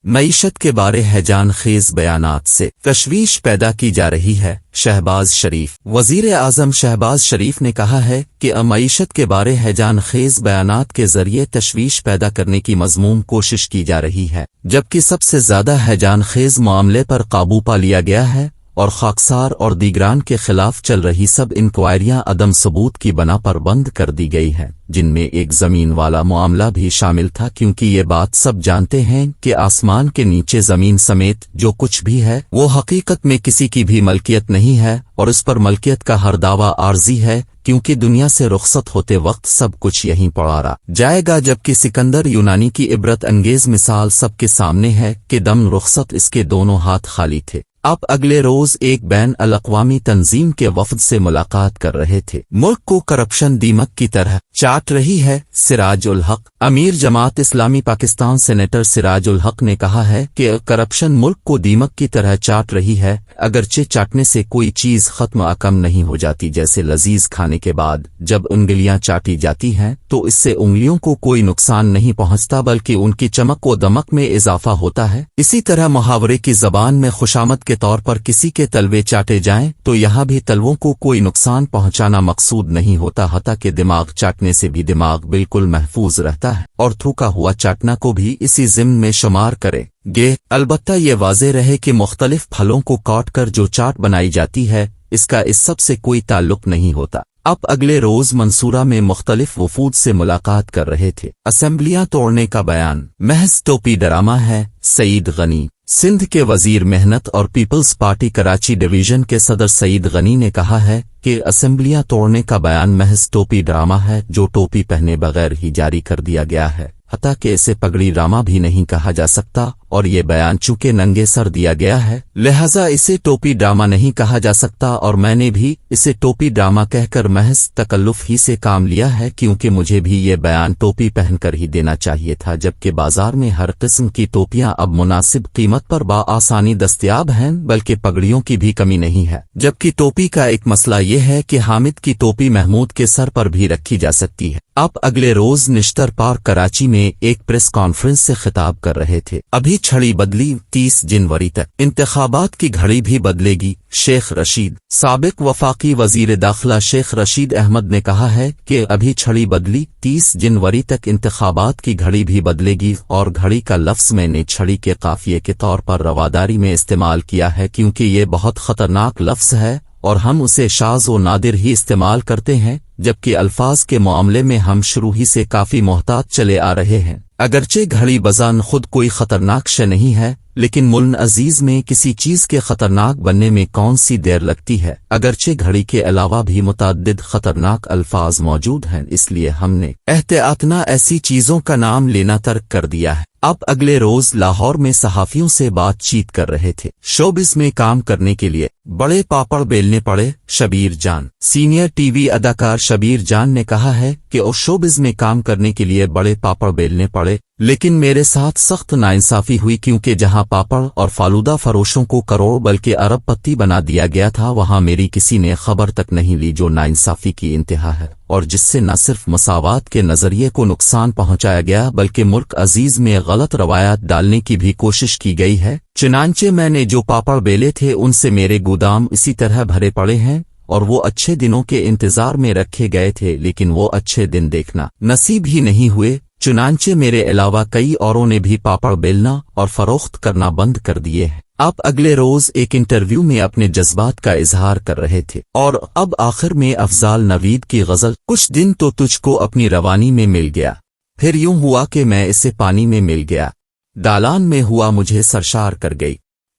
मईशत के बारे हैजान खेज बयानात से तशवीश पैदा की जा रही है। शहबाज शरीफ। वजीर आजम शहबाज शरीफ ने कहा है कि मईशत के बारे हैजान खेज बयानात के जरिए तशवीश पैदा करने की मजमूम कोशिश की जा रही है, जबकि सबसे ज्यादा हैजान खेज मामले पर काबू पा लिया गया है और खाकसार और दीगरान के खिलाफ चल रही सब इंक्वायरियां अदम सबूत की बना पर बंद कर दी गई हैं, जिनमें एक जमीन वाला मामला भी शामिल था, क्योंकि ये बात सब जानते हैं कि आसमान के नीचे जमीन समेत जो कुछ भी है वो हकीकत में किसी की भी मलकियत नहीं है और इस पर मलकियत का हर दावा आर्जी है, क्योंकि दुनिया से रुखसत होते वक्त सब कुछ यहीं पड़ा जाएगा। जबकि सिकंदर यूनानी की इबरत अंगेज मिसाल सबके सामने है कि दम रुखसत इसके दोनों हाथ खाली थे। आप अगले रोज एक बैन अल अक़वामी तंजीम के वफद से मुलाकात कर रहे थे। मुल्क को करप्शन दीमक की तरह चाट रही है। सिराज उल हक। अमीर जमात इस्लामी पाकिस्तान सेनेटर सिराज उल हक ने कहा है कि करप्शन मुल्क को दीमक की तरह चाट रही है। अगरचे चाटने से कोई चीज खत्म कम नहीं हो जाती, जैसे लजीज खाने के बाद जब उंगलियां चाटी जाती हैं तो इससे उंगलियों को कोई नुकसान नहीं पहुंचता, बल्कि उनकी चमक व दमक में इजाफा होता है। इसी तरह मुहावरे की जबान में खुशामद के तौर पर किसी के तलवे चाटे जाएं तो यहाँ भी तलवों को कोई नुकसान पहुंचाना मकसूद नहीं होता, हता कि दिमाग चाटने से भी दिमाग बिल्कुल महफूज रहता है और थूका हुआ चाटना को भी इसी जिम्न में शुमार करे गे। अलबत्ता ये वाज़ेह रहे कि मुख्तलिफ फलों को काट कर जो चाट बनाई जाती है इसका इस सब से कोई ताल्लुक नहीं होता। आप अगले रोज मंसूरा में मुख्तलिफ वफूद से मुलाकात कर रहे थे। असेंबलियां तोड़ने का बयान महज टोपी ड्रामा है। सईद गनी। सिंध के वजीर मेहनत और पीपल्स पार्टी कराची डिवीजन के सदर सईद गनी ने कहा है कि असेंबलियां तोड़ने का बयान महज टोपी ड्रामा है जो टोपी पहने बगैर ही जारी कर दिया गया है, हता कि इसे पगड़ी ड्रामा भी नहीं कहा जा सकता और ये बयान चूंकि नंगे सर दिया गया है लिहाजा इसे टोपी ड्रामा नहीं कहा जा सकता और मैंने भी इसे टोपी ड्रामा कहकर महज तकल्लुफ ही से काम लिया है, क्योंकि मुझे भी ये बयान टोपी पहनकर ही देना चाहिए था, जबकि बाजार में हर किस्म की टोपियां अब मुनासिब कीमत पर आसानी दस्तयाब हैं, बल्कि पगड़ियों की भी कमी नहीं है। जबकि टोपी का एक मसला ये है कि हामिद की टोपी महमूद के सर पर भी रखी जा सकती है। आप अगले रोज निश्तर पार्क कराची में एक प्रेस कॉन्फ्रेंस से खिताब कर रहे थे। अभी छड़ी बदली 30 जनवरी तक इंतखाबात की घड़ी भी बदलेगी। शेख रशीद। साबिक वफाकी वजीर दाखिला शेख रशीद अहमद ने कहा है कि अभी छड़ी बदली 30 जनवरी तक इंतखाबात की घड़ी भी बदलेगी और घड़ी का लफ्ज मैंने छड़ी के काफिये के तौर पर रवादारी में इस्तेमाल किया है, क्योंकि ये बहुत खतरनाक लफ्ज है और हम उसे शाज़ व नादिर ही इस्तेमाल करते हैं, जबकि अल्फाज के मामले में हम शुरू ही से काफी मोहतात चले आ रहे हैं। अगरचे घड़ी बजान खुद कोई खतरनाक शय नहीं है, लेकिन मुल्न अजीज में किसी चीज के खतरनाक बनने में कौन सी देर लगती है। अगरचे घड़ी के अलावा भी मुतअद्दिद खतरनाक अल्फाज मौजूद हैं, इसलिए हमने एहतियातना ऐसी चीजों का नाम लेना तर्क कर दिया है। आप अगले रोज लाहौर में सहाफियों से बातचीत कर रहे थे। शोबिस में काम करने के लिए बड़े पापड़ बेलने पड़े। शबीर जान। सीनियर टीवी अदाकार शबीर जान ने कहा है कि शोबिस में काम करने के लिए बड़े पापड़ बेलने पड़े, लेकिन मेरे साथ सख्त नाइंसाफी हुई, क्योंकि जहां पापड़ और फालूदा फरोशों को करोड़ बल्कि अरबपति बना दिया गया था, वहां मेरी किसी ने खबर तक नहीं ली, जो नाइंसाफी की इंतहा है और जिससे न सिर्फ मसावात के नजरिए को नुकसान पहुंचाया गया बल्कि मुल्क अजीज में गलत रवायात डालने की भी कोशिश की गई है। चुनांचे मैंने जो पापड़ बेले थे उनसे मेरे गोदाम इसी तरह भरे पड़े हैं और वो अच्छे दिनों के इंतजार में रखे गए थे, लेकिन वो अच्छे दिन देखना नसीब ही नहीं हुए। चुनांचे मेरे अलावा कई औरों ने भी पापड़ बेलना और फरोख्त करना बंद कर दिए हैं। आप अगले रोज एक इंटरव्यू में अपने जज्बात का इजहार कर रहे थे और अब आखिर में अफजाल नवीद की गजल कुछ दिन तो तुझको अपनी रवानी में मिल गया, फिर यूं हुआ कि मैं इसे पानी में मिल गया, दालान में हुआ मुझे सरशार कर गई,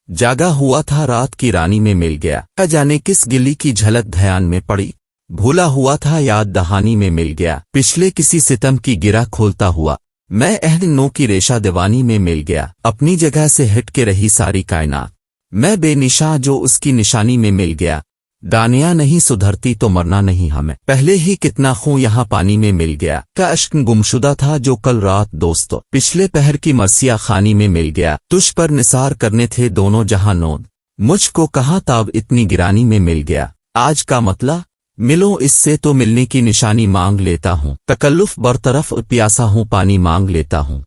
जागा हुआ था रात की रानी में मिल गया, न जाने किस गिली की झलक ध्यान में पड़ी, भूला हुआ था याद दहानी में मिल गया, पिछले किसी सितम की गिरा खोलता हुआ मैं अहद नो की रेशा दीवानी में मिल गया, अपनी जगह से हट के रही सारी कायनात, मैं बेनिशान जो उसकी निशानी में मिल गया, दानियां नहीं सुधरती तो मरना नहीं हमें, पहले ही कितना खूं यहाँ पानी में मिल गया, का अश्क गुमशुदा था जो कल रात दोस्तों पिछले पहर की मरसिया खानी में मिल गया, तुझ पर निसार करने थे दोनों जहां नोद, मुझको कहाँ ताब इतनी गिरानी में मिल गया, आज का मतला मिलो इससे तो मिलने की निशानी मांग लेता हूँ, तकल्लुफ बरतरफ प्यासा हूँ पानी मांग लेता हूँ।